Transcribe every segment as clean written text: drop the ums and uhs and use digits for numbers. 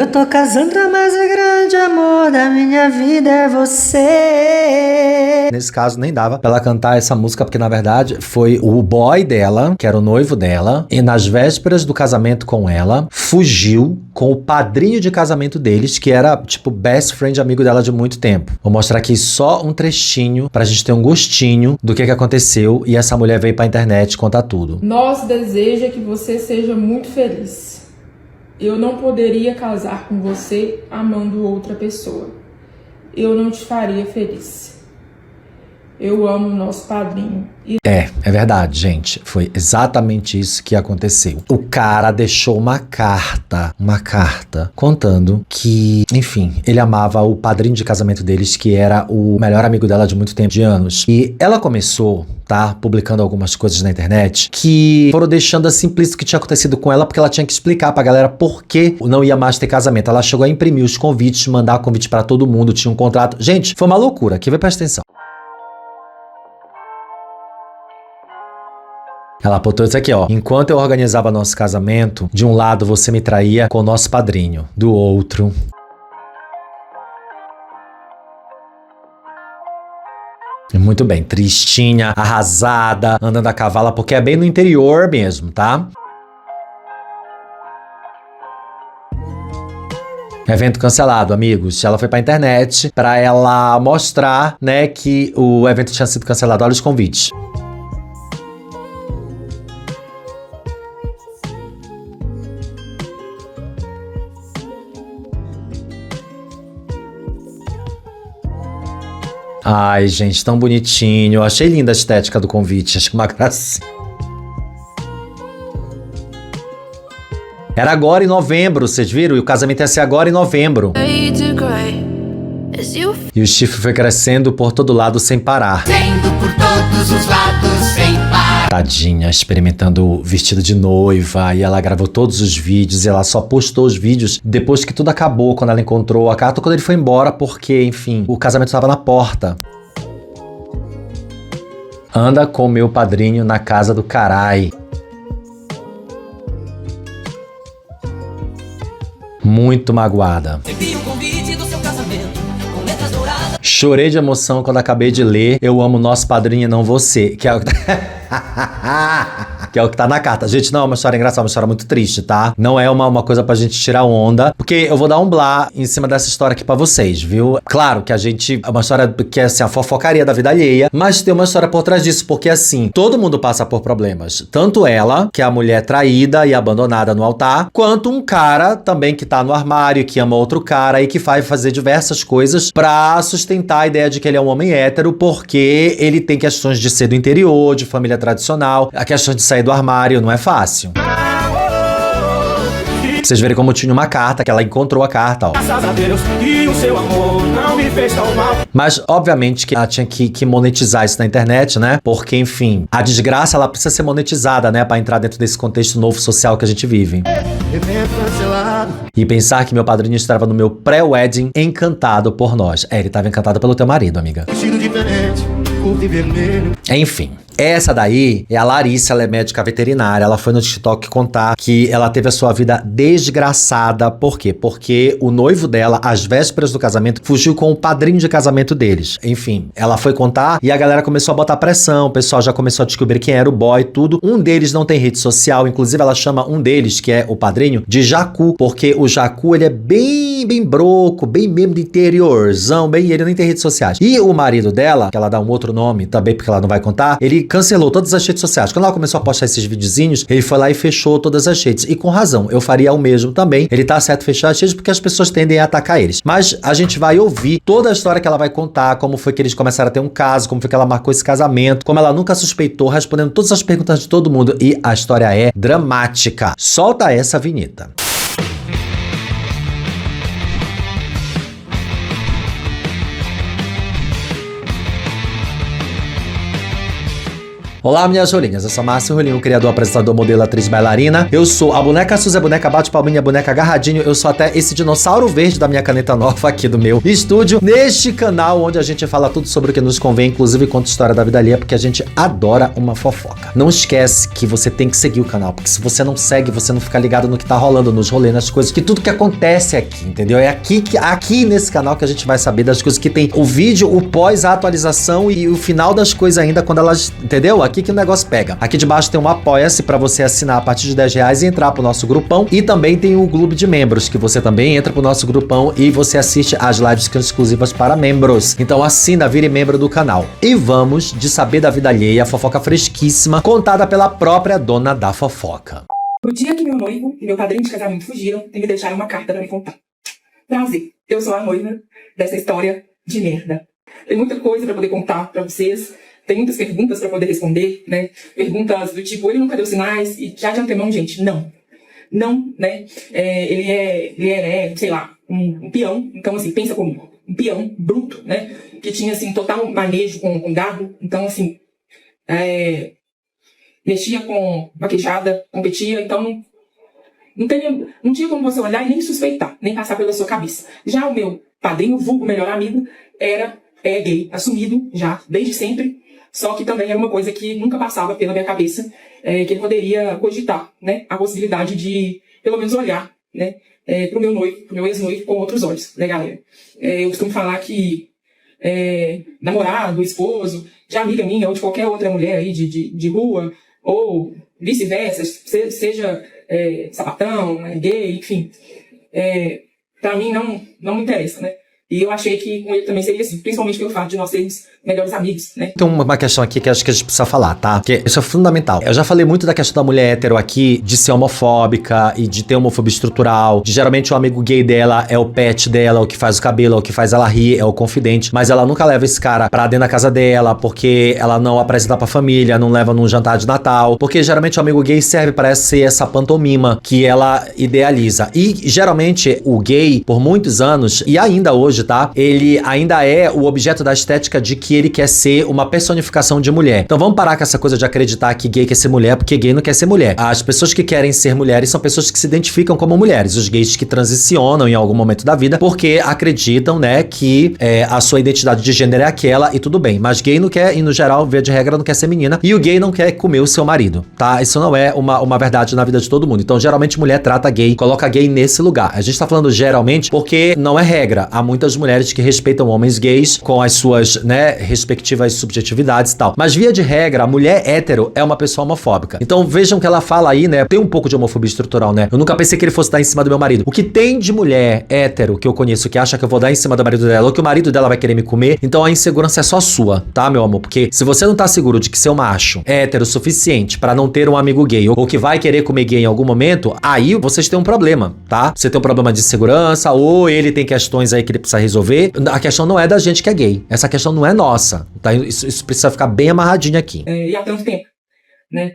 Eu tô Cassandra, mas o grande amor da minha vida é você. Nesse caso, nem dava pra ela cantar essa música, porque na verdade foi o boy dela, que era o noivo dela, e nas vésperas do casamento com ela, fugiu com o padrinho de casamento deles, que era, tipo, best friend amigo dela de muito tempo. Vou mostrar aqui só um trechinho pra gente ter um gostinho do que aconteceu, e essa mulher veio pra internet contar tudo. Nós deseja que você seja muito feliz. Eu não poderia casar com você amando outra pessoa. Eu não te faria feliz. Eu amo nosso padrinho. É verdade, gente. Foi exatamente isso que aconteceu. O cara deixou uma carta contando que, enfim, ele amava o padrinho de casamento deles, que era o melhor amigo dela de muito tempo, de anos. E ela começou, tá, publicando algumas coisas na internet que foram deixando assim implícito o que tinha acontecido com ela, porque ela tinha que explicar pra galera por que não ia mais ter casamento. Ela chegou a imprimir os convites, mandar convite pra todo mundo, tinha um contrato. Gente, foi uma loucura. Aqui vai, presta atenção. Ela botou isso aqui, ó. Enquanto eu organizava nosso casamento, de um lado você me traía com o nosso padrinho, do outro... Muito bem, tristinha, arrasada, andando a cavalo, porque é bem no interior mesmo, tá? Evento cancelado, amigos. Ela foi pra internet pra ela mostrar, né, que o evento tinha sido cancelado. Olha os convites. Ai, gente, tão bonitinho. Eu achei linda a estética do convite. Acho que uma gracinha. Era agora em novembro, vocês viram? E o casamento ia ser agora em novembro. E o chifre foi crescendo por todo lado sem parar. Por todos os lados sem parar. Tadinha, experimentando o vestido de noiva. E ela gravou todos os vídeos. E ela só postou os vídeos depois que tudo acabou. Quando ela encontrou a carta, quando ele foi embora. Porque, enfim, o casamento estava na porta. Anda com meu padrinho na casa do carai. Muito magoada. Chorei de emoção quando acabei de ler Eu amo nosso padrinho e não você. Que é o que é o que tá na carta. Gente, não é uma história engraçada, é uma história muito triste, tá? Não é uma coisa pra gente tirar onda, porque eu vou dar um blá em cima dessa história aqui pra vocês, viu? Claro que a gente... É uma história que é, assim, a fofocaria da vida alheia, mas tem uma história por trás disso, porque, assim, todo mundo passa por problemas. Tanto ela, que é a mulher traída e abandonada no altar, quanto um cara também que tá no armário, que ama outro cara e que vai fazer diversas coisas pra sustentar a ideia de que ele é um homem hétero, porque ele tem questões de ser do interior, de família tradicional, a questão de sair do armário não é fácil. Vocês verem como tinha uma carta, que ela encontrou a carta, ó. Mas, obviamente, que ela tinha que monetizar isso na internet, né? Porque, enfim, a desgraça, ela precisa ser monetizada, né? Pra entrar dentro desse contexto novo social que a gente vive. E pensar que meu padrinho estava no meu pré-wedding encantado por nós. Ele estava encantado pelo teu marido, amiga. Enfim. Essa daí é a Larissa, ela é médica veterinária, ela foi no TikTok contar que ela teve a sua vida desgraçada. Por quê? Porque o noivo dela, às vésperas do casamento, fugiu com o padrinho de casamento deles. Enfim, ela foi contar e a galera começou a botar pressão, o pessoal já começou a descobrir quem era o boy, tudo. Um deles não tem rede social, inclusive ela chama um deles, que é o padrinho, de Jacu, porque o Jacu, ele é bem broco, bem mesmo de interiorzão, bem, ele nem tem redes sociais. E o marido dela, que ela dá um outro nome também, porque ela não vai contar, ele cancelou todas as redes sociais. Quando ela começou a postar esses videozinhos, ele foi lá e fechou todas as redes. E com razão, eu faria o mesmo também. Ele tá certo fechar as redes porque as pessoas tendem a atacar eles. Mas a gente vai ouvir toda a história que ela vai contar, como foi que eles começaram a ter um caso, como foi que ela marcou esse casamento, como ela nunca suspeitou, respondendo todas as perguntas de todo mundo. E a história é dramática. Solta essa vinheta. Olá, minhas rolinhas, eu sou Márcio Rolinho, criador, apresentador, modelo, atriz, bailarina. Eu sou a boneca Suzy, a boneca bate palminha, a boneca agarradinho. Eu sou até esse dinossauro verde da minha caneta nova aqui do meu estúdio, neste canal onde a gente fala tudo sobre o que nos convém, inclusive conta história da vida alheia, porque a gente adora uma fofoca. Não esquece que você tem que seguir o canal, porque se você não segue, você não fica ligado no que tá rolando, nos rolês, nas coisas, que tudo que acontece aqui, entendeu? É aqui nesse canal que a gente vai saber das coisas que tem o vídeo, o pós, a atualização e o final das coisas ainda quando elas, entendeu? Aqui que o negócio pega. Aqui debaixo tem um apoia-se pra você assinar a partir de R$10 e entrar pro nosso grupão, e também tem o clube de membros, que você também entra pro nosso grupão e você assiste as lives que são exclusivas para membros. Então assina, vire membro do canal. E vamos de saber da vida alheia, fofoca fresquíssima, contada pela própria dona da fofoca. No dia que meu noivo e meu padrinho de casamento fugiram, me deixaram uma carta pra me contar. Prazer, eu sou a noiva dessa história de merda. Tem muita coisa pra poder contar pra vocês, tem muitas perguntas pra poder responder, né? Perguntas do tipo, ele nunca deu sinais, e já de antemão, gente, não, né? Ele é, sei lá, um peão, então assim, pensa comigo, um peão bruto, né? Que tinha, assim, total manejo com gado, então assim, mexia com vaquejada, competia, então não tinha como você olhar e nem suspeitar, nem passar pela sua cabeça. Já o meu padrinho, vulgo melhor amigo, é gay, assumido já, desde sempre, só que também era uma coisa que nunca passava pela minha cabeça, que ele poderia cogitar, né, a possibilidade de, pelo menos, olhar, né, pro meu noivo, pro meu ex-noivo com outros olhos, né, galera? Eu costumo falar que namorado, esposo, de amiga minha ou de qualquer outra mulher aí de rua, ou vice-versa, seja sapatão, gay, enfim, pra mim não me interessa, né? E eu achei que com ele também seria assim, principalmente pelo fato de nós sermos melhores amigos, né? Tem uma questão aqui que acho que a gente precisa falar, tá? Porque isso é fundamental. Eu já falei muito da questão da mulher hétero aqui, de ser homofóbica e de ter homofobia estrutural. De, geralmente o amigo gay dela é o pet dela, é o que faz o cabelo, é o que faz ela rir, é o confidente. Mas ela nunca leva esse cara pra dentro da casa dela, porque ela não apresenta pra família, não leva num jantar de Natal. Porque geralmente o amigo gay serve para ser essa pantomima que ela idealiza. E geralmente o gay, por muitos anos, e ainda hoje, tá? Ele ainda é o objeto da estética de que ele quer ser uma personificação de mulher. Então vamos parar com essa coisa de acreditar que gay quer ser mulher, porque gay não quer ser mulher. As pessoas que querem ser mulheres são pessoas que se identificam como mulheres. Os gays que transicionam em algum momento da vida porque acreditam, né, que a sua identidade de gênero é aquela e tudo bem. Mas gay não quer, e no geral, via de regra, não quer ser menina. E o gay não quer comer o seu marido, tá? Isso não é uma verdade na vida de todo mundo. Então geralmente mulher trata gay, coloca gay nesse lugar. A gente tá falando geralmente porque não é regra. Há muitas mulheres que respeitam homens gays com as suas, né, respectivas subjetividades e tal. Mas via de regra, a mulher hétero é uma pessoa homofóbica. Então vejam que ela fala aí, né, tem um pouco de homofobia estrutural, né? Eu nunca pensei que ele fosse dar em cima do meu marido. O que tem de mulher hétero que eu conheço que acha que eu vou dar em cima do marido dela ou que o marido dela vai querer me comer, então a insegurança é só sua, tá, meu amor? Porque se você não tá seguro de que seu macho é hétero o suficiente pra não ter um amigo gay ou que vai querer comer gay em algum momento, aí vocês têm um problema, tá? Você tem um problema de segurança ou ele tem questões aí que ele precisa resolver. A questão não é da gente que é gay. Essa questão não é nossa, tá? Isso precisa ficar bem amarradinho aqui. E há tanto tempo, né?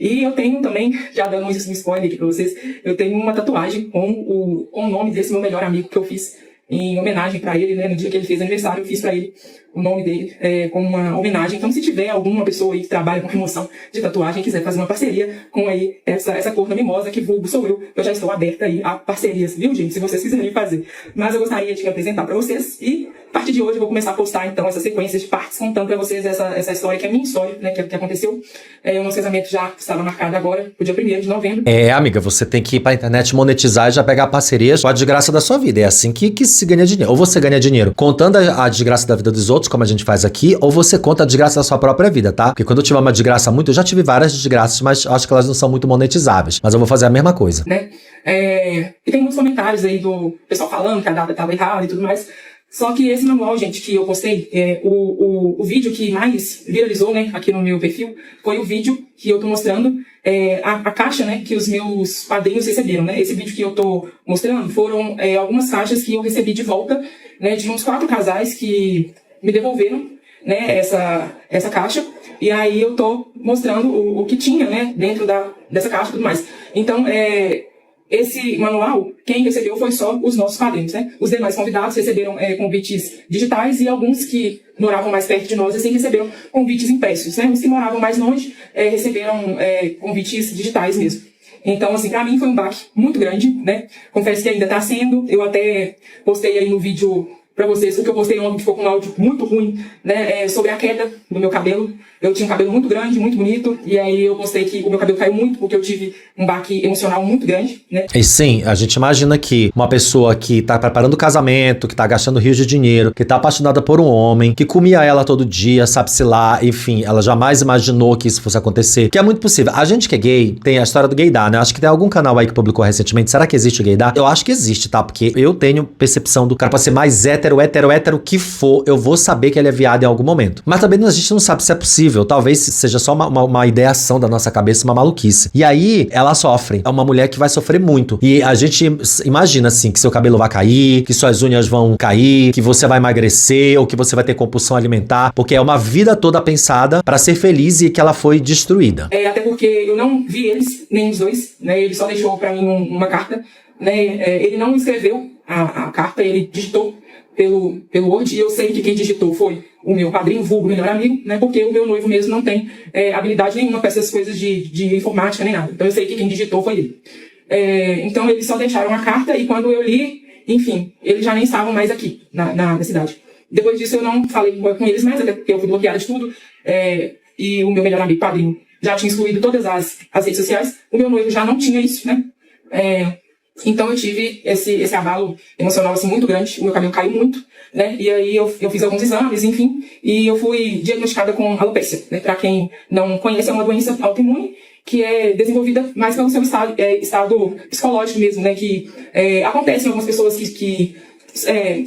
E eu tenho também, já dando um spoiler aqui pra vocês, eu tenho uma tatuagem com o nome desse meu melhor amigo que eu fiz em homenagem pra ele, né? No dia que ele fez aniversário, eu fiz pra ele o nome dele como uma homenagem. Então, se tiver alguma pessoa aí que trabalha com remoção de tatuagem, quiser fazer uma parceria com aí essa cor da mimosa, que vulgo sou eu já estou aberta aí a parcerias, viu, gente? Se vocês quiserem fazer. Mas eu gostaria de apresentar pra vocês e, a partir de hoje, eu vou começar a postar, então, essa sequência de partes, contando pra vocês essa história, que é a minha história, né? Que aconteceu. O nosso casamento já estava marcado agora, pro dia 1º de novembro. Amiga, você tem que ir pra internet monetizar e já pegar parcerias com a desgraça da sua vida. É assim que se ganha dinheiro. Ou você ganha dinheiro contando a desgraça da vida dos outros, como a gente faz aqui, ou você conta a desgraça da sua própria vida, tá? Porque quando eu tiver uma desgraça muito, eu já tive várias desgraças, mas acho que elas não são muito monetizáveis. Mas eu vou fazer a mesma coisa. Né? E tem muitos comentários aí do pessoal falando que a data estava errada e tudo mais. Só que esse manual, gente, que eu postei, o vídeo que mais viralizou, né, aqui no meu perfil, foi o vídeo que eu tô mostrando a caixa, né, que os meus padrinhos receberam, né. Esse vídeo que eu tô mostrando foram algumas caixas que eu recebi de volta, né, de uns 4 casais que me devolveram, né, essa caixa. E aí eu tô mostrando o que tinha, né, dentro dessa caixa e tudo mais. Então, esse manual, quem recebeu foi só os nossos padrinhos, né? Os demais convidados receberam convites digitais e alguns que moravam mais perto de nós, assim, receberam convites impressos, né? Os que moravam mais longe receberam convites digitais mesmo. Então, assim, pra mim foi um baque muito grande, né? Confesso que ainda tá sendo. Eu até postei aí no vídeo pra vocês, porque eu postei ontem que ficou com um áudio muito ruim, né? Sobre a queda do meu cabelo. Eu tinha um cabelo muito grande, muito bonito, e aí eu postei que o meu cabelo caiu muito, porque eu tive um baque emocional muito grande, né? E sim, a gente imagina que uma pessoa que tá preparando o casamento, que tá gastando rios de dinheiro, que tá apaixonada por um homem, que comia ela todo dia, sabe-se lá, enfim, ela jamais imaginou que isso fosse acontecer, que é muito possível. A gente que é gay, tem a história do gaydar, né? Acho que tem algum canal aí que publicou recentemente. Será que existe o gaydar? Eu acho que existe, tá? Porque eu tenho percepção do cara pra ser mais hétero que for, eu vou saber que ele é viado em algum momento. Mas também a gente não sabe se é possível. Talvez seja só uma ideação da nossa cabeça, uma maluquice. E aí, ela sofre. É uma mulher que vai sofrer muito. E a gente imagina, assim, que seu cabelo vai cair, que suas unhas vão cair, que você vai emagrecer, ou que você vai ter compulsão alimentar, porque é uma vida toda pensada pra ser feliz e que ela foi destruída. Até porque eu não vi eles, nem os dois, né? Ele só deixou pra mim uma carta, né? Ele não escreveu a carta, ele digitou pelo Word, e eu sei que quem digitou foi o meu padrinho, vulgo melhor amigo, né? Porque o meu noivo mesmo não tem habilidade nenhuma com essas coisas de informática nem nada. Então eu sei que quem digitou foi ele. Então eles só deixaram a carta, e quando eu li, enfim, eles já nem estavam mais aqui na cidade. Depois disso eu não falei com eles mais, até porque eu fui bloqueada de tudo, e o meu melhor amigo, padrinho, já tinha excluído todas as redes sociais. O meu noivo já não tinha isso, né? Então eu tive esse abalo emocional assim muito grande, o meu cabelo caiu muito, né? E aí eu fiz alguns exames, enfim, e eu fui diagnosticada com alopecia, né? Pra quem não conhece, é uma doença autoimune que é desenvolvida mais pelo seu estado psicológico mesmo, né? Que acontece em algumas pessoas que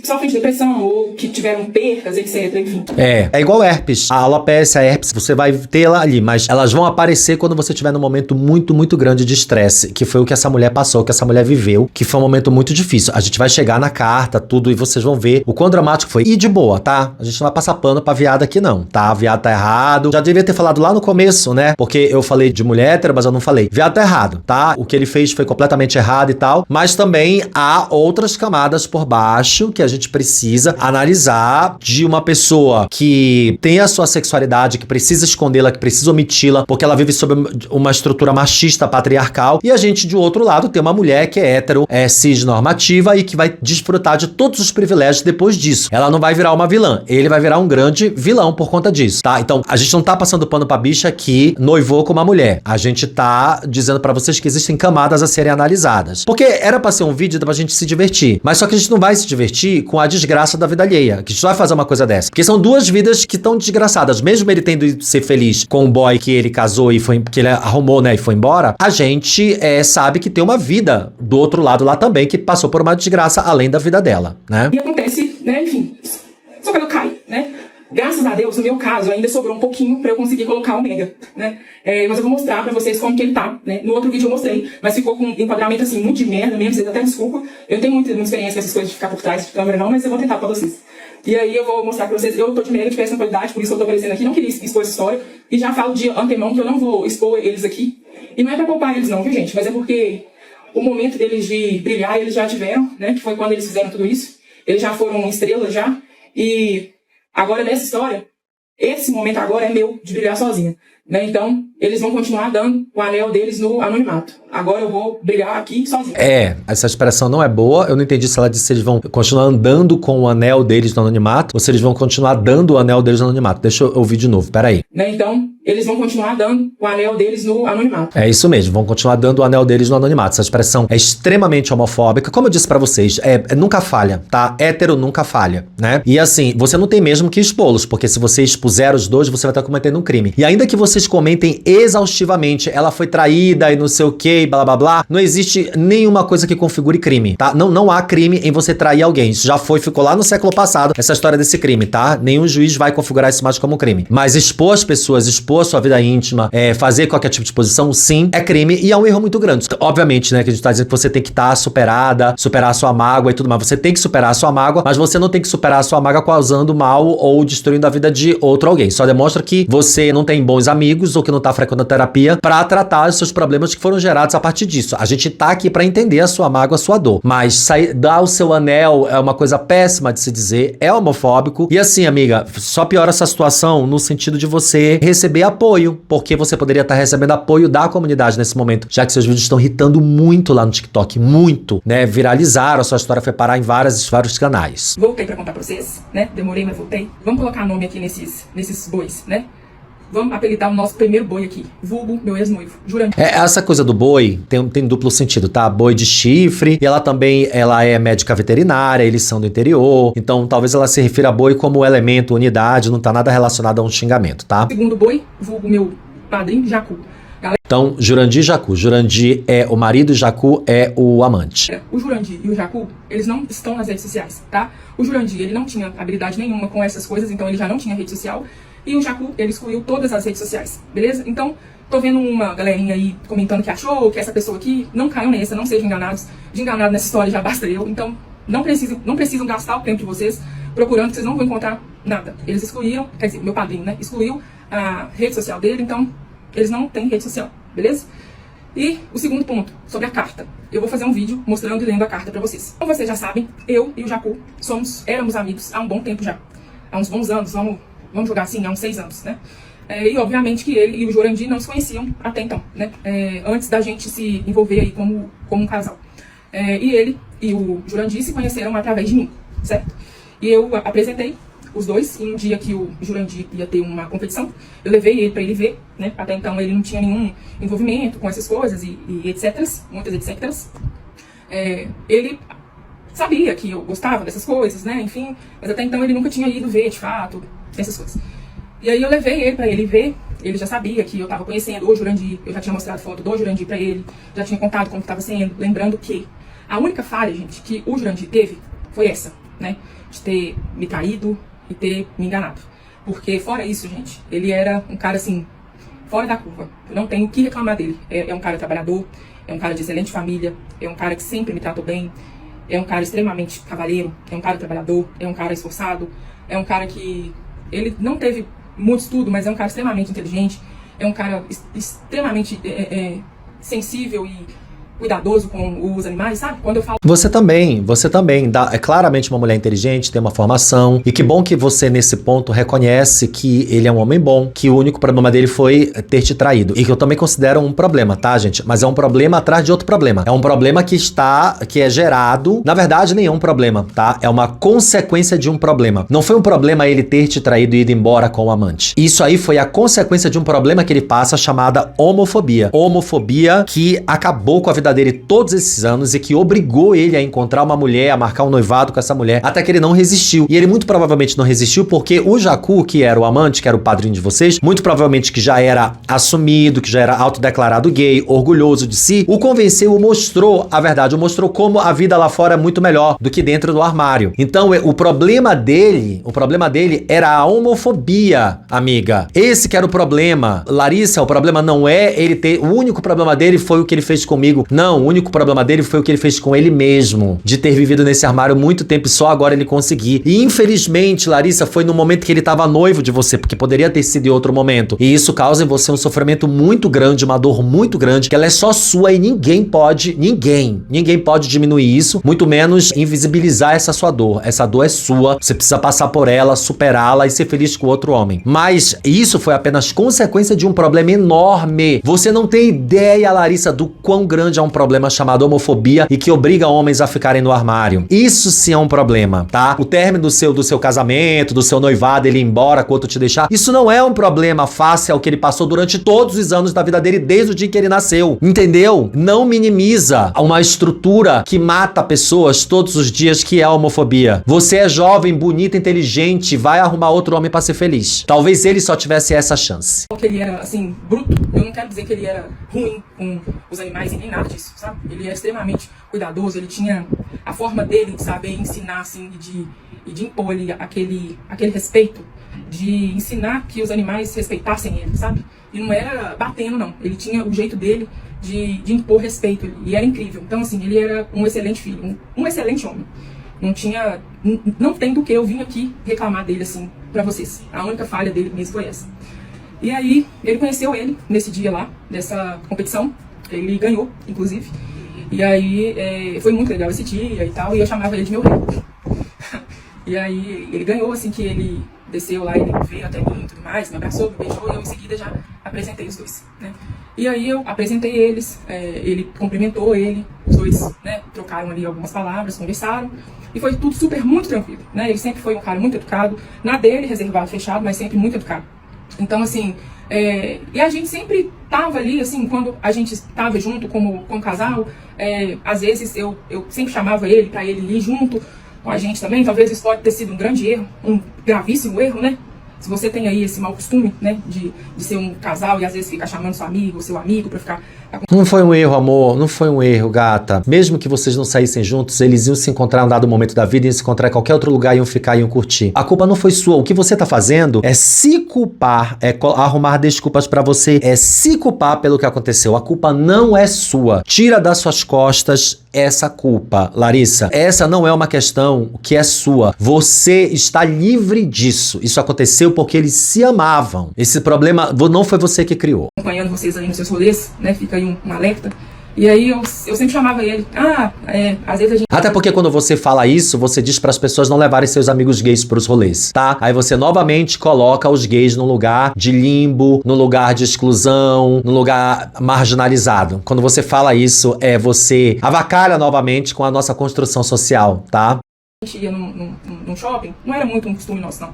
sofrem de depressão ou que tiveram perdas, etc. Enfim. É igual herpes. A alopecia, a herpes, você vai ter ela ali, mas elas vão aparecer quando você estiver num momento muito, muito grande de estresse, que foi o que essa mulher passou, que essa mulher viveu, que foi um momento muito difícil. A gente vai chegar na carta, tudo, e vocês vão ver o quão dramático foi. E de boa, tá? A gente não vai passar pano pra viado aqui, não, tá? Viado tá errado. Já devia ter falado lá no começo, né? Porque eu falei de mulher hétero, mas eu não falei. Viado tá errado, tá? O que ele fez foi completamente errado e tal, mas também há outras camadas por baixo que a gente precisa analisar de uma pessoa que tem a sua sexualidade, que precisa escondê-la, que precisa omiti-la, porque ela vive sob uma estrutura machista, patriarcal, e a gente, de outro lado, tem uma mulher que é hétero, cisnormativa e que vai desfrutar de todos os privilégios depois disso. Ela não vai virar uma vilã, ele vai virar um grande vilão por conta disso, tá? Então, a gente não tá passando pano pra bicha que noivou com uma mulher. A gente tá dizendo pra vocês que existem camadas a serem analisadas. Porque era pra ser um vídeo pra gente se divertir, mas só que a gente não vai se divertir com a desgraça da vida alheia, que a gente vai fazer uma coisa dessa. Porque são duas vidas que estão desgraçadas. Mesmo ele tendo de ser feliz com o boy que ele casou e que ele arrumou, né, e foi embora, a gente sabe que tem uma vida do outro lado lá também que passou por uma desgraça além da vida dela, né? E acontece, né, enfim, só que eu caio, né? Graças a Deus, no meu caso, ainda sobrou um pouquinho pra eu conseguir colocar o Mega, né? Mas eu vou mostrar pra vocês como que ele tá, né? No outro vídeo eu mostrei, mas ficou com um enquadramento, assim, muito de merda mesmo, vocês até desculpa. Eu tenho muita experiência com essas coisas de ficar por trás de câmera não, mas eu vou tentar pra vocês. E aí eu vou mostrar pra vocês, eu tô de Mega de péssima qualidade, por isso que eu tô aparecendo aqui, não queria expor essa história, e já falo de antemão que eu não vou expor eles aqui. E não é pra poupar eles não, viu, gente? Mas é porque o momento deles de brilhar, eles já tiveram, né? Que foi quando eles fizeram tudo isso. Eles já foram estrelas já, e agora nessa história, esse momento agora é meu, de brilhar sozinha, né? Então, eles vão continuar dando o anel deles no anonimato. Agora eu vou brilhar aqui sozinha. Essa expressão não é boa. Eu não entendi se ela disse se eles vão continuar andando com o anel deles no anonimato ou se eles vão continuar dando o anel deles no anonimato. Deixa eu ouvir de novo, peraí. Né? Então, eles vão continuar dando o anel deles no anonimato. É isso mesmo, vão continuar dando o anel deles no anonimato. Essa expressão é extremamente homofóbica. Como eu disse pra vocês, nunca falha, tá? Hétero nunca falha, né? E assim, você não tem mesmo que expô-los, porque se você expuser os dois, você vai estar cometendo um crime. E ainda que vocês comentem exaustivamente, ela foi traída e não sei o que, blá blá blá, não existe nenhuma coisa que configure crime, tá? Não há crime em você trair alguém. Isso já ficou lá no século passado, essa história desse crime, tá? Nenhum juiz vai configurar isso mais como crime. Mas expor as pessoas, expor a sua vida íntima, fazer qualquer tipo de exposição, sim, é crime e é um erro muito grande. Obviamente, né, que a gente tá dizendo que você tem que estar superar a sua mágoa e tudo mais. Você tem que superar a sua mágoa, mas você não tem que superar a sua mágoa causando mal ou destruindo a vida de outro alguém. Só demonstra que você não tem bons amigos ou que não tá frequentando terapia pra tratar os seus problemas que foram gerados a partir disso. A gente tá aqui pra entender a sua mágoa, a sua dor. Mas dar o seu anel é uma coisa péssima de se dizer, é homofóbico. E assim, amiga, só piora essa situação no sentido de você receber apoio, porque você poderia estar recebendo apoio da comunidade nesse momento, já que seus vídeos estão irritando muito lá no TikTok, muito, né? Viralizaram, a sua história foi parar em vários canais. Voltei pra contar pra vocês, né? Demorei, mas voltei. Vamos colocar nome aqui nesses bois, né? Vamos apelidar o nosso primeiro boi aqui, vulgo meu ex-noivo, Jurandir. Essa coisa do boi tem duplo sentido, tá? Boi de chifre, e ela é médica veterinária, eles são do interior, então talvez ela se refira a boi como elemento, unidade, não tá nada relacionado a um xingamento, tá? Segundo boi, vulgo meu padrinho, Jacu. Então, Jurandir e Jacu. Jurandir é o marido e Jacu é o amante. O Jurandir e o Jacu, eles não estão nas redes sociais, tá? O Jurandir, ele não tinha habilidade nenhuma com essas coisas, então ele já não tinha rede social. E o Jacu, ele excluiu todas as redes sociais, beleza? Então, tô vendo uma galerinha aí comentando que achou que essa pessoa aqui, não caiam nessa, não sejam enganados. De enganado nessa história já basta eu. Então, não precisam gastar o tempo de vocês procurando, que vocês não vão encontrar nada. Eles excluíram, quer dizer, meu padrinho, né? Excluiu a rede social dele, então eles não têm rede social, beleza? E o segundo ponto, sobre a carta. Eu vou fazer um vídeo mostrando e lendo a carta pra vocês. Como vocês já sabem, eu e o Jacu éramos amigos há um bom tempo já. Há uns bons anos, vamos jogar assim, há uns 6 anos, né? E obviamente que ele e o Jurandir não se conheciam até então, né? Antes da gente se envolver aí como um casal. E ele e o Jurandir se conheceram através de mim, certo? E eu apresentei os dois, e um dia que o Jurandir ia ter uma competição, eu levei ele pra ele ver, né? Até então ele não tinha nenhum envolvimento com essas coisas e etc, muitas etc. Ele sabia que eu gostava dessas coisas, né? Enfim, mas até então ele nunca tinha ido ver, de fato, essas coisas. E aí eu levei ele pra ele ver, ele já sabia que eu tava conhecendo o Jurandir, eu já tinha mostrado foto do Jurandir pra ele, já tinha contado como que tava sendo, lembrando que a única falha, gente, que o Jurandir teve foi essa, né? De ter me traído e ter me enganado. Porque fora isso, gente, ele era um cara assim, fora da curva. Eu não tenho o que reclamar dele. É um cara trabalhador, é um cara de excelente família, é um cara que sempre me tratou bem, é um cara extremamente cavalheiro, é um cara trabalhador, é um cara esforçado, é um cara que ele não teve muito estudo, mas é um cara extremamente inteligente, é um cara extremamente sensível e cuidadoso com os animais, sabe? Quando eu falo... Você também é claramente uma mulher inteligente, tem uma formação, e que bom que você nesse ponto reconhece que ele é um homem bom, que o único problema dele foi ter te traído, e que eu também considero um problema, tá, gente? Mas é um problema atrás de outro problema. É um problema que é gerado, na verdade nem é um problema, tá? É uma consequência de um problema. Não foi um problema ele ter te traído e ido embora com o amante. Isso aí foi a consequência de um problema que ele passa chamada homofobia. Homofobia que acabou com a vida dele todos esses anos e que obrigou ele a encontrar uma mulher, a marcar um noivado com essa mulher, até que ele não resistiu. E ele muito provavelmente não resistiu porque o Jacu, que era o amante, que era o padrinho de vocês, muito provavelmente que já era assumido, que já era autodeclarado gay, orgulhoso de si, o convenceu, o mostrou a verdade, o mostrou como a vida lá fora é muito melhor do que dentro do armário. Então o problema dele era a homofobia, amiga. Esse que era o problema. Larissa, o problema não é ele ter, o único problema dele foi o que ele fez comigo. Não, o único problema dele foi o que ele fez com ele mesmo, de ter vivido nesse armário muito tempo e só agora ele conseguir. E infelizmente, Larissa, foi no momento que ele tava noivo de você, porque poderia ter sido em outro momento. E isso causa em você um sofrimento muito grande, uma dor muito grande, que ela é só sua e ninguém pode diminuir isso, muito menos invisibilizar essa sua dor. Essa dor é sua, você precisa passar por ela, superá-la e ser feliz com outro homem. Mas isso foi apenas consequência de um problema enorme. Você não tem ideia, Larissa, do quão grande é um problema chamado homofobia e que obriga homens a ficarem no armário. Isso sim é um problema, tá? O término do seu casamento, do seu noivado, ele ir embora, com outro te deixar, isso não é um problema face ao que ele passou durante todos os anos da vida dele, desde o dia que ele nasceu, entendeu? Não minimiza uma estrutura que mata pessoas todos os dias, que é a homofobia. Você é jovem, bonita, inteligente, vai arrumar outro homem pra ser feliz. Talvez ele só tivesse essa chance. Que ele era, assim, bruto. Eu não quero dizer que ele era ruim com os animais e nem nada disso, sabe? Ele era extremamente cuidadoso, ele tinha a forma dele de saber ensinar, assim, e de impor ali aquele respeito, de ensinar que os animais respeitassem ele, sabe? E não era batendo, não. Ele tinha o jeito dele de impor respeito, e era incrível. Então, assim, ele era um excelente filho, um excelente homem. Não tem do que eu vim aqui reclamar dele, assim, pra vocês. A única falha dele mesmo foi essa. E aí, ele conheceu ele nesse dia lá, dessa competição. Ele ganhou, inclusive. E aí foi muito legal esse dia e tal, e eu chamava ele de meu rei. E aí ele ganhou, assim que ele desceu lá, ele veio até mim e tudo mais, me abraçou, me beijou, e eu em seguida já apresentei os dois, né? E aí eu apresentei eles, ele cumprimentou ele, os dois, né, trocaram ali algumas palavras, conversaram, e foi tudo super, muito tranquilo, né? Ele sempre foi um cara muito educado, na dele, reservado, fechado, mas sempre muito educado. Então, assim, e a gente sempre tava ali, assim, quando a gente tava junto como casal, às vezes eu sempre chamava ele pra ele ir junto com a gente também. Talvez isso pode ter sido um grande erro, um gravíssimo erro, né? Se você tem aí esse mau costume, né, de ser um casal e às vezes ficar chamando seu amigo pra ficar... Não foi um erro, amor. Não foi um erro, gata. Mesmo que vocês não saíssem juntos, eles iam se encontrar em um dado momento da vida, iam se encontrar em qualquer outro lugar, iam ficar, iam curtir. A culpa não foi sua. O que você tá fazendo é se culpar, arrumar desculpas pra você, é se culpar pelo que aconteceu. A culpa não é sua. Tira das suas costas essa culpa, Larissa. Essa não é uma questão que é sua. Você está livre disso. Isso aconteceu porque eles se amavam. Esse problema não foi você que criou. Acompanhando vocês aí nos seus rolês, né? Fica aí um alerta. E aí eu sempre chamava ele. Às vezes a gente... Até porque quando você fala isso, você diz para as pessoas não levarem seus amigos gays pros rolês, tá? Aí você novamente coloca os gays num lugar de limbo, num lugar de exclusão, num lugar marginalizado. Quando você fala isso, você avacalha novamente com a nossa construção social, tá? A gente ia num shopping, não era muito um costume nosso, não.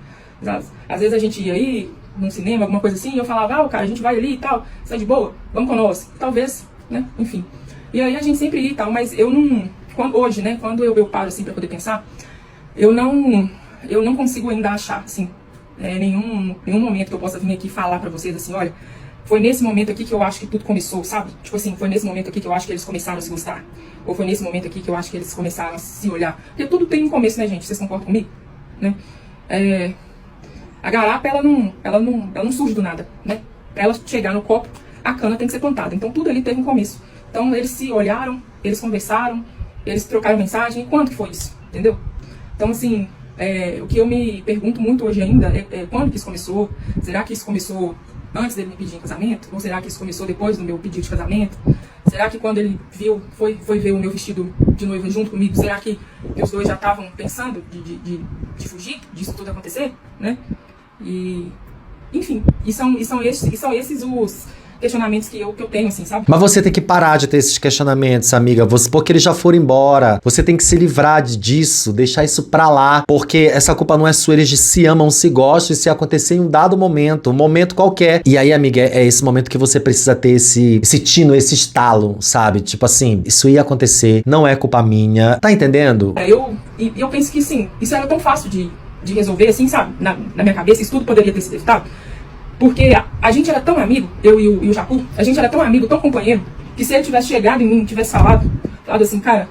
Às vezes a gente ia aí num cinema, alguma coisa assim, e eu falava, cara, a gente vai ali e tal, você tá de boa? Vamos com nós. Talvez, né? Enfim. E aí a gente sempre ia e tal, mas eu não... Hoje, né, quando eu paro assim pra poder pensar, eu não consigo ainda achar, assim, nenhum momento que eu possa vir aqui falar pra vocês assim, olha, foi nesse momento aqui que eu acho que tudo começou, sabe? Tipo assim, foi nesse momento aqui que eu acho que eles começaram a se gostar. Ou foi nesse momento aqui que eu acho que eles começaram a se olhar. Porque tudo tem um começo, né, gente? Vocês concordam comigo? Né? A garapa, ela não surge do nada, né? Pra ela chegar no copo, a cana tem que ser plantada. Então tudo ali teve um começo. Então eles se olharam, eles conversaram, eles trocaram mensagem. E quando que foi isso? Entendeu? Então, assim, o que eu me pergunto muito hoje ainda é quando que isso começou? Será que isso começou antes dele me pedir em casamento? Ou será que isso começou depois do meu pedido de casamento? Será que quando ele viu, foi ver o meu vestido de noiva junto comigo, será que os dois já estavam pensando de fugir disso tudo acontecer, né? E, enfim, e são esses os questionamentos que eu tenho, assim, sabe? Mas você tem que parar de ter esses questionamentos, amiga, porque eles já foram embora. Você tem que se livrar disso, deixar isso pra lá, porque essa culpa não é sua, eles se amam, se gostam, e se acontecer em um dado momento, um momento qualquer. E aí, amiga, é esse momento que você precisa ter esse tino, esse estalo, sabe? Tipo assim, isso ia acontecer, não é culpa minha, tá entendendo? Eu penso que, sim, isso era tão fácil de resolver, assim, sabe? Na minha cabeça, isso tudo poderia ter sido evitado. Porque a gente era tão amigo, eu e o Jacu, a gente era tão amigo, tão companheiro, que se ele tivesse chegado em mim, tivesse falado assim, cara,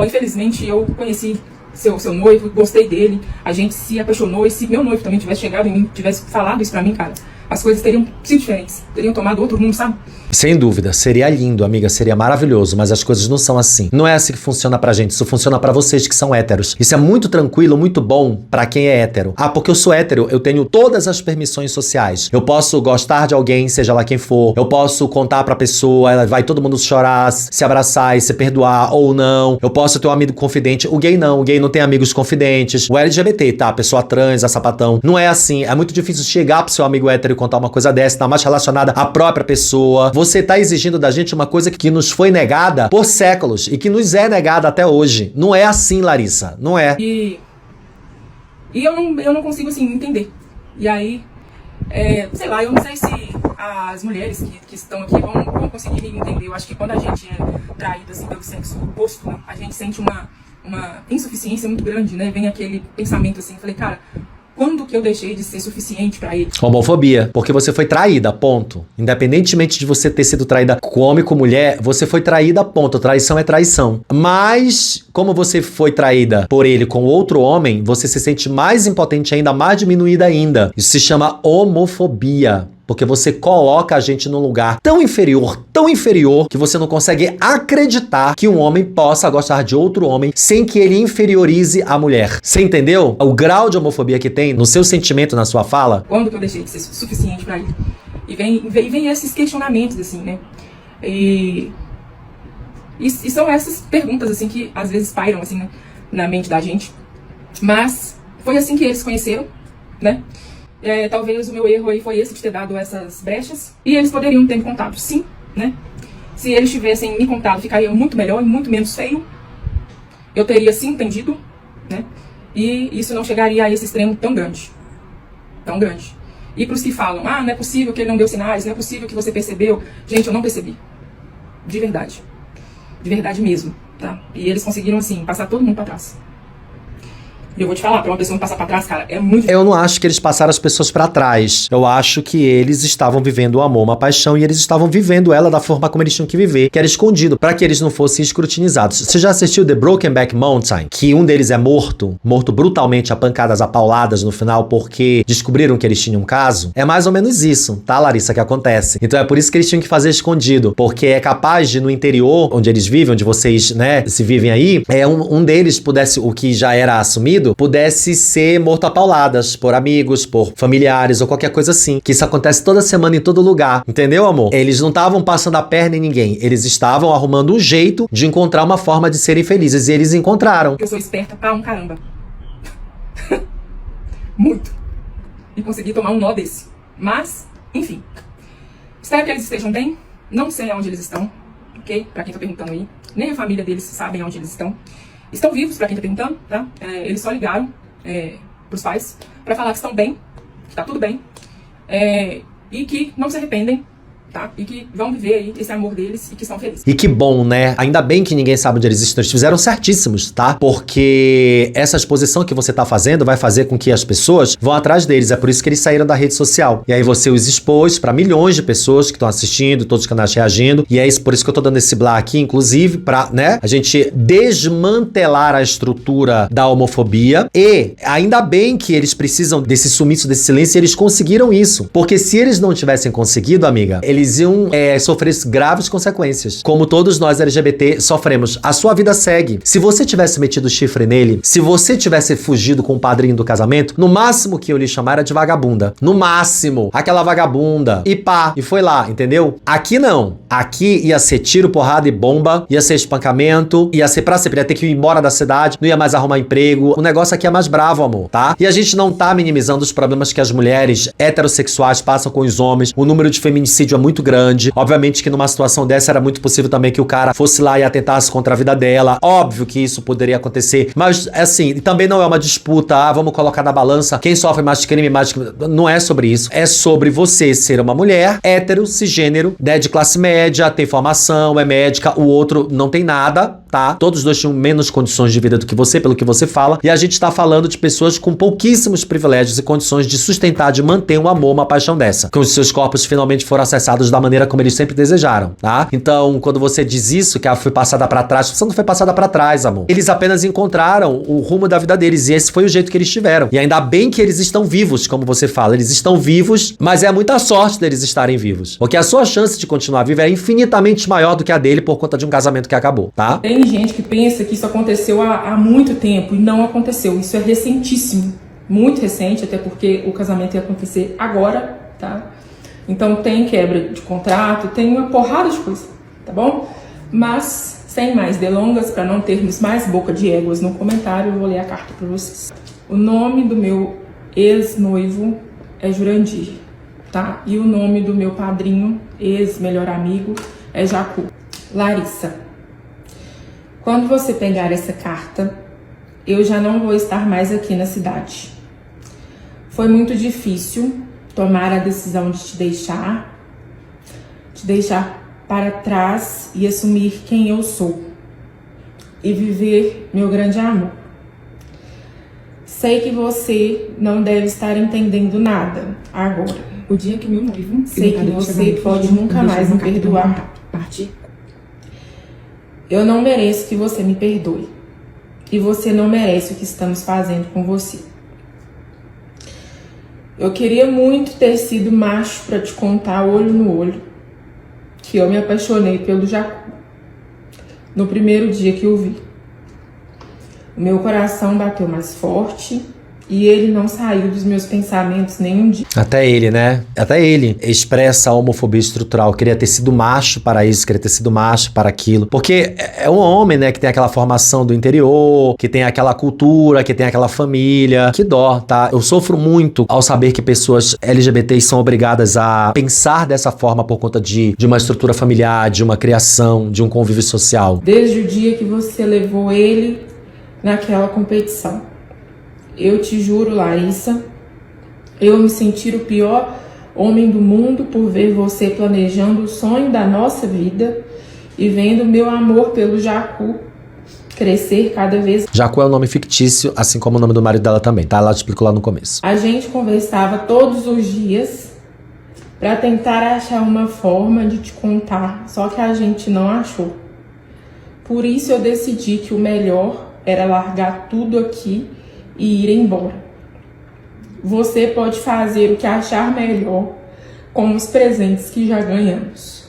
infelizmente eu conheci seu noivo, gostei dele, a gente se apaixonou, e se meu noivo também tivesse chegado em mim, tivesse falado isso pra mim, cara, as coisas teriam sido diferentes, teriam tomado outro rumo, sabe? Sem dúvida, seria lindo, amiga, seria maravilhoso, mas as coisas não são assim. Não é assim que funciona pra gente, isso funciona pra vocês que são héteros. Isso é muito tranquilo, muito bom pra quem é hétero. Porque eu sou hétero, eu tenho todas as permissões sociais. Eu posso gostar de alguém, seja lá quem for. Eu posso contar pra pessoa, ela vai todo mundo chorar, se abraçar e se perdoar ou não. Eu posso ter um amigo confidente. O gay não tem amigos confidentes. O LGBT, tá? A pessoa trans, a sapatão. Não é assim, é muito difícil chegar pro seu amigo hétero e contar uma coisa dessa, tá mais relacionada à própria pessoa. Você tá exigindo da gente uma coisa que nos foi negada por séculos e que nos é negada até hoje. Não é assim, Larissa. Não é. E eu não consigo, assim, entender. E aí, sei lá, eu não sei se as mulheres que estão aqui vão conseguir me entender. Eu acho que quando a gente é traído, assim, pelo sexo oposto, né, a gente sente uma insuficiência muito grande, né? Vem aquele pensamento assim, falei, cara, quando que eu deixei de ser suficiente pra ele? Homofobia, porque você foi traída, ponto. Independentemente de você ter sido traída com homem, com mulher, você foi traída, ponto. Traição é traição. Mas, como você foi traída por ele com outro homem, você se sente mais impotente ainda, mais diminuída ainda. Isso se chama homofobia. Porque você coloca a gente num lugar tão inferior, que você não consegue acreditar que um homem possa gostar de outro homem sem que ele inferiorize a mulher. Você entendeu? O grau de homofobia que tem no seu sentimento, na sua fala? Quando que eu deixei de ser suficiente pra ele? E vem esses questionamentos, assim, né? E E são essas perguntas, assim, que às vezes pairam, assim, na mente da gente. Mas foi assim que eles se conheceram, né? Talvez o meu erro aí foi esse, de ter dado essas brechas. E eles poderiam ter me contado, sim, né? Se eles tivessem me contado, ficaria muito melhor e muito menos feio. Eu teria, sim, entendido, né? E isso não chegaria a esse extremo tão grande. Tão grande. E para os que falam, não é possível que ele não deu sinais, não é possível que você percebeu. Gente, eu não percebi. De verdade. De verdade mesmo, tá? E eles conseguiram, assim, passar todo mundo pra trás. E eu vou te falar, pra uma pessoa me passar pra trás, cara, é muito difícil. Eu não acho que eles passaram as pessoas pra trás. Eu acho que eles estavam vivendo o amor, uma paixão, e eles estavam vivendo ela da forma como eles tinham que viver, que era escondido, pra que eles não fossem escrutinizados. Você já assistiu The Brokeback Mountain? Que um deles é morto brutalmente a pancadas, a pauladas no final, porque descobriram que eles tinham um caso? É mais ou menos isso, tá, Larissa, que acontece. Então é por isso que eles tinham que fazer escondido, porque é capaz de no interior, onde eles vivem, onde vocês, né, se vivem aí, um deles pudesse, o que já era assumido, pudesse ser morto a pauladas por amigos, por familiares ou qualquer coisa assim. Que isso acontece toda semana em todo lugar. Entendeu, amor? Eles não estavam passando a perna em ninguém. Eles estavam arrumando um jeito de encontrar uma forma de serem felizes. E eles encontraram. Eu sou esperta pra um caramba. Muito. E consegui tomar um nó desse. Mas, enfim. Espero que eles estejam bem. Não sei aonde eles estão. Ok? Pra quem tá perguntando aí. Nem a família deles sabem onde eles estão. Estão vivos, pra quem tá perguntando, tá? Eles só ligaram pros pais pra falar que estão bem, que tá tudo bem, e que não se arrependem, tá? E que vão viver aí esse amor deles e que estão felizes. E que bom, né? Ainda bem que ninguém sabe onde eles estão. Eles fizeram certíssimos, tá? Porque essa exposição que você tá fazendo vai fazer com que as pessoas vão atrás deles. É por isso que eles saíram da rede social. E aí você os expôs pra milhões de pessoas que estão assistindo, todos os canais reagindo. E é isso, por isso que eu tô dando esse blá aqui, inclusive, pra, né, a gente desmantelar a estrutura da homofobia. E ainda bem que eles precisam desse sumiço, desse silêncio, e eles conseguiram isso. Porque se eles não tivessem conseguido, amiga, eles iam sofrer graves consequências. Como todos nós LGBT sofremos. A sua vida segue. Se você tivesse metido chifre nele, se você tivesse fugido com o padrinho do casamento, no máximo que eu lhe chamar era de vagabunda. No máximo. Aquela vagabunda. E pá. E foi lá, entendeu? Aqui não. Aqui ia ser tiro, porrada e bomba. Ia ser espancamento. Ia ser pra sempre. Ia ter que ir embora da cidade. Não ia mais arrumar emprego. O negócio aqui é mais bravo, amor, tá? E a gente não tá minimizando os problemas que as mulheres heterossexuais passam com os homens. O número de feminicídio é muito grande. Obviamente que numa situação dessa era muito possível também que o cara fosse lá e atentasse contra a vida dela. Óbvio que isso poderia acontecer. Mas, assim, também não é uma disputa, vamos colocar na balança quem sofre mais crime, mais... Não é sobre isso. É sobre você ser uma mulher hétero, cisgênero, né, de classe média, tem formação, é médica, o outro não tem nada, tá? Todos os dois tinham menos condições de vida do que você, pelo que você fala. E a gente tá falando de pessoas com pouquíssimos privilégios e condições de sustentar, de manter um amor, uma paixão dessa. Que os seus corpos finalmente foram acessados da maneira como eles sempre desejaram, tá? Então, quando você diz isso, que ela foi passada pra trás, você não foi passada pra trás, amor. Eles apenas encontraram o rumo da vida deles e esse foi o jeito que eles tiveram. E ainda bem que eles estão vivos, como você fala. Eles estão vivos, mas é muita sorte deles estarem vivos. Porque a sua chance de continuar vivo é infinitamente maior do que a dele por conta de um casamento que acabou, tá? Tem gente que pensa que isso aconteceu há muito tempo e não aconteceu. Isso é recentíssimo. Muito recente, até porque o casamento ia acontecer agora, tá? Então tem quebra de contrato, tem uma porrada de coisa, tá bom? Mas, sem mais delongas, para não termos mais boca de éguas no comentário, eu vou ler a carta para vocês. O nome do meu ex-noivo é Jurandir, tá? E o nome do meu padrinho, ex-melhor amigo, é Jacu. Larissa, quando você pegar essa carta, eu já não vou estar mais aqui na cidade. Foi muito difícil tomar a decisão de te deixar para trás e assumir quem eu sou e viver meu grande amor. Sei que você não deve estar entendendo nada agora. O dia que meu noivo... Sei que você pode nunca mais me perdoar. Partir. Eu não mereço que você me perdoe. E você não merece o que estamos fazendo com você. Eu queria muito ter sido macho para te contar olho no olho que eu me apaixonei pelo Jacu no primeiro dia que o vi. O meu coração bateu mais forte E ele não saiu dos meus pensamentos nem um dia. Até ele, né? Até ele expressa a homofobia estrutural. Queria ter sido macho para isso, queria ter sido macho para aquilo. Porque é um homem, né, que tem aquela formação do interior, que tem aquela cultura, que tem aquela família. Que dó, tá? Eu sofro muito ao saber que pessoas LGBTs são obrigadas a pensar dessa forma por conta de uma estrutura familiar, de uma criação, de um convívio social. Desde o dia que você levou ele naquela competição. Eu te juro, Larissa, eu me senti o pior homem do mundo por ver você planejando o sonho da nossa vida e vendo meu amor pelo Jacu crescer cada vez. Jacu é um nome fictício, assim como o nome do marido dela também, tá? Ela explicou lá no começo. A gente conversava todos os dias para tentar achar uma forma de te contar, só que a gente não achou. Por isso eu decidi que o melhor era largar tudo aqui e ir embora. Você pode fazer o que achar melhor com os presentes que já ganhamos.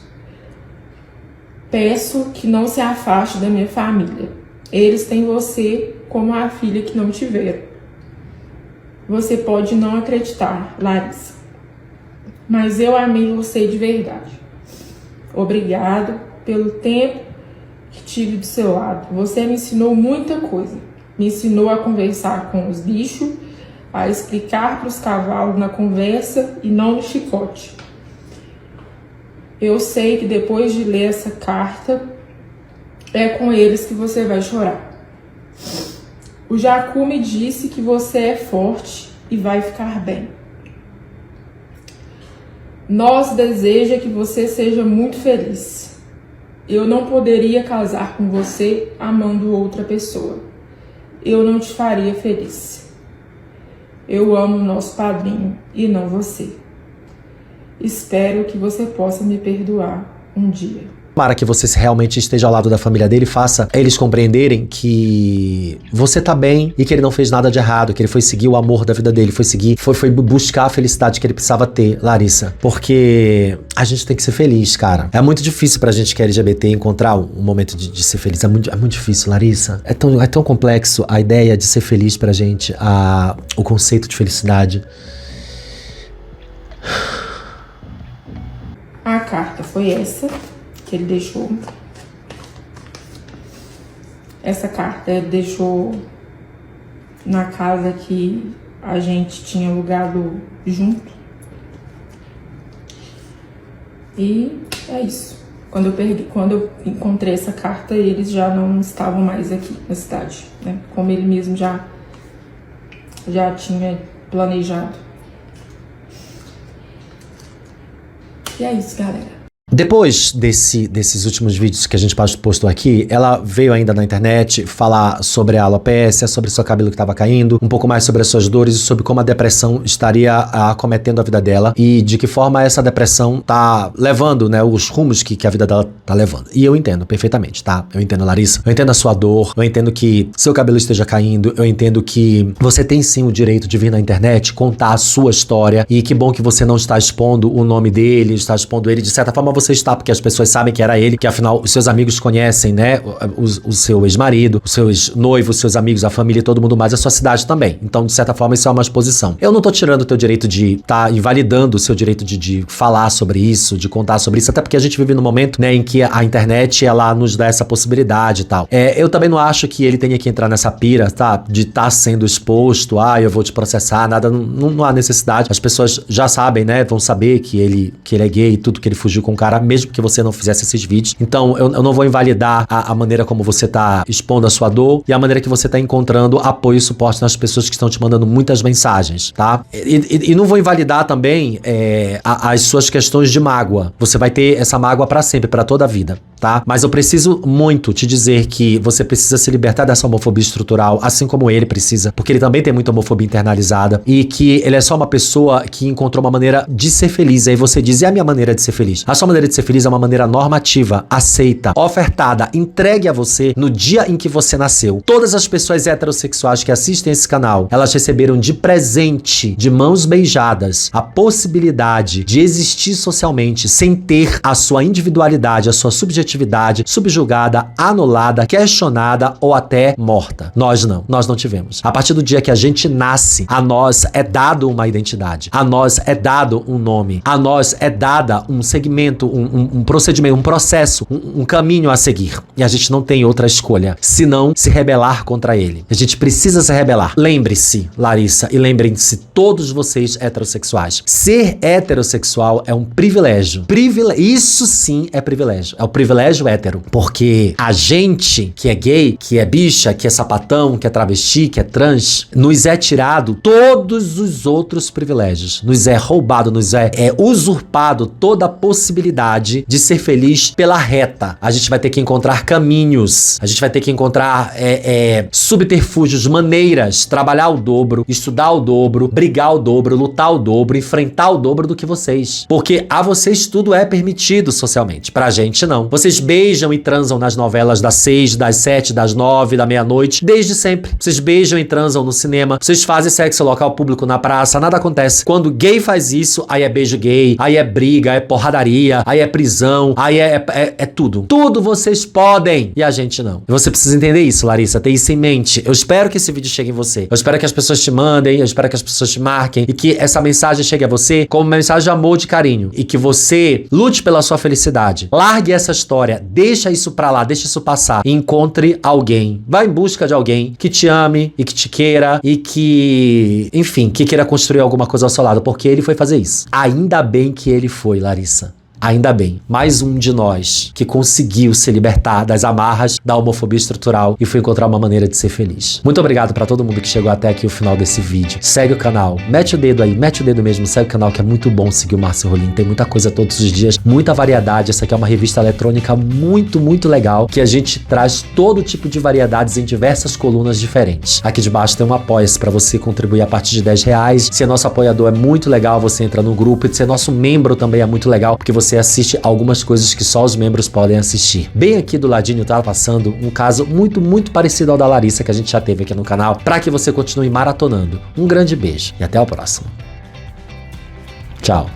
Peço que não se afaste da minha família. Eles têm você como a filha que não tiveram. Você pode não acreditar, Larissa, mas eu amei você de verdade. Obrigado pelo tempo que tive do seu lado. Você me ensinou muita coisa. Me ensinou a conversar com os bichos, a explicar para os cavalos na conversa e não no chicote. Eu sei que depois de ler essa carta, é com eles que você vai chorar. O Jacu me disse que você é forte e vai ficar bem. Nós deseja que você seja muito feliz. Eu não poderia casar com você amando outra pessoa. Eu não te faria feliz. Eu amo o nosso padrinho e não você. Espero que você possa me perdoar um dia. Para que você realmente esteja ao lado da família dele, faça eles compreenderem que você tá bem e que ele não fez nada de errado, que ele foi seguir o amor da vida dele, foi buscar a felicidade que ele precisava ter, Larissa. Porque a gente tem que ser feliz, cara. É muito difícil pra gente que é LGBT encontrar um momento de ser feliz. É muito difícil, Larissa. É tão complexo a ideia de ser feliz pra gente, o conceito de felicidade. A carta foi essa que ele deixou. Essa carta ele deixou na casa que a gente tinha alugado junto. E é isso. Quando eu encontrei essa carta, eles já não estavam mais aqui na cidade, né? Como ele mesmo já tinha planejado. E é isso, galera. Depois desses últimos vídeos que a gente postou aqui, ela veio ainda na internet falar sobre a alopecia, sobre seu cabelo que estava caindo, um pouco mais sobre as suas dores e sobre como a depressão estaria acometendo a vida dela e de que forma essa depressão tá levando, né, os rumos que a vida dela tá levando. E eu entendo perfeitamente, tá? Eu entendo, Larissa. Eu entendo a sua dor, eu entendo que seu cabelo esteja caindo, eu entendo que você tem sim o direito de vir na internet contar a sua história e que bom que você não está expondo o nome dele, está expondo ele. De certa forma você está, porque as pessoas sabem que era ele, que afinal os seus amigos conhecem, né, o seu ex-marido, os seus noivos, os seus amigos, a família, todo mundo mais, a sua cidade também. Então, de certa forma, isso é uma exposição. Eu não tô tirando o teu direito de invalidando o seu direito de falar sobre isso, de contar sobre isso, até porque a gente vive num momento, né, em que a internet, ela nos dá essa possibilidade e tal. Eu também não acho que ele tenha que entrar nessa pira, tá, de estar sendo exposto, eu vou te processar, nada, não há necessidade. As pessoas já sabem, né, vão saber que ele é gay e tudo, que ele fugiu com o cara, mesmo que você não fizesse esses vídeos. Então, eu não vou invalidar a maneira como você tá expondo a sua dor e a maneira que você tá encontrando apoio e suporte nas pessoas que estão te mandando muitas mensagens, tá? E não vou invalidar também as suas questões de mágoa. Você vai ter essa mágoa pra sempre, pra toda a vida, tá? Mas eu preciso muito te dizer que você precisa se libertar dessa homofobia estrutural, assim como ele precisa, porque ele também tem muita homofobia internalizada e que ele é só uma pessoa que encontrou uma maneira de ser feliz. Aí você diz, e a minha maneira de ser feliz? A sua maneira de ser feliz é uma maneira normativa, aceita, ofertada, entregue a você no dia em que você nasceu. Todas as pessoas heterossexuais que assistem esse canal, elas receberam de presente, de mãos beijadas, a possibilidade de existir socialmente sem ter a sua individualidade, a sua subjetividade afetividade subjugada, anulada, questionada ou até morta. Nós não tivemos. A partir do dia que a gente nasce, a nós é dado uma identidade, a nós é dado um nome, a nós é dada um segmento, um procedimento, um processo, um caminho a seguir. E a gente não tem outra escolha, senão se rebelar contra ele. A gente precisa se rebelar. Lembre-se, Larissa, e lembrem-se todos vocês heterossexuais. Ser heterossexual é um privilégio. Isso sim é privilégio. É o privilégio hétero. Porque a gente que é gay, que é bicha, que é sapatão, que é travesti, que é trans, nos é tirado todos os outros privilégios. Nos é roubado, nos é usurpado toda a possibilidade de ser feliz pela reta. A gente vai ter que encontrar caminhos. A gente vai ter que encontrar subterfúgios, maneiras, trabalhar o dobro, estudar o dobro, brigar o dobro, lutar o dobro, enfrentar o dobro do que vocês. Porque a vocês tudo é permitido socialmente. Pra gente, não. Vocês beijam e transam nas novelas das 6, das 7, das 9, da meia-noite, desde sempre. Vocês beijam e transam no cinema. Vocês fazem sexo local público na praça, nada acontece. Quando gay faz isso, aí é beijo gay, aí é briga, é porradaria, aí é prisão, aí é tudo. Tudo vocês podem e a gente não. E você precisa entender isso, Larissa, ter isso em mente. Eu espero que esse vídeo chegue em você. Eu espero que as pessoas te mandem, eu espero que as pessoas te marquem e que essa mensagem chegue a você como uma mensagem de amor, de carinho. E que você lute pela sua felicidade. Largue essa história, deixa isso pra lá, deixa isso passar. E encontre alguém. Vá em busca de alguém que te ame e que te queira e que, enfim, que queira construir alguma coisa ao seu lado, porque ele foi fazer isso. Ainda bem que ele foi, Larissa. Ainda bem, mais um de nós que conseguiu se libertar das amarras da homofobia estrutural e foi encontrar uma maneira de ser feliz. Muito obrigado pra todo mundo que chegou até aqui o final desse vídeo. Segue o canal, mete o dedo aí, mete o dedo mesmo, segue o canal que é muito bom seguir o Márcio Rolim. Tem muita coisa todos os dias, muita variedade. Essa aqui é uma revista eletrônica muito, muito legal, que a gente traz todo tipo de variedades em diversas colunas diferentes. Aqui debaixo tem um apoia-se pra você contribuir a partir de R$10. Se é nosso apoiador é muito legal, você entra no grupo. E se é nosso membro também é muito legal, porque você assiste algumas coisas que só os membros podem assistir. Bem aqui do ladinho tá passando um caso muito, muito parecido ao da Larissa que a gente já teve aqui no canal, para que você continue maratonando. Um grande beijo e até o próximo. Tchau.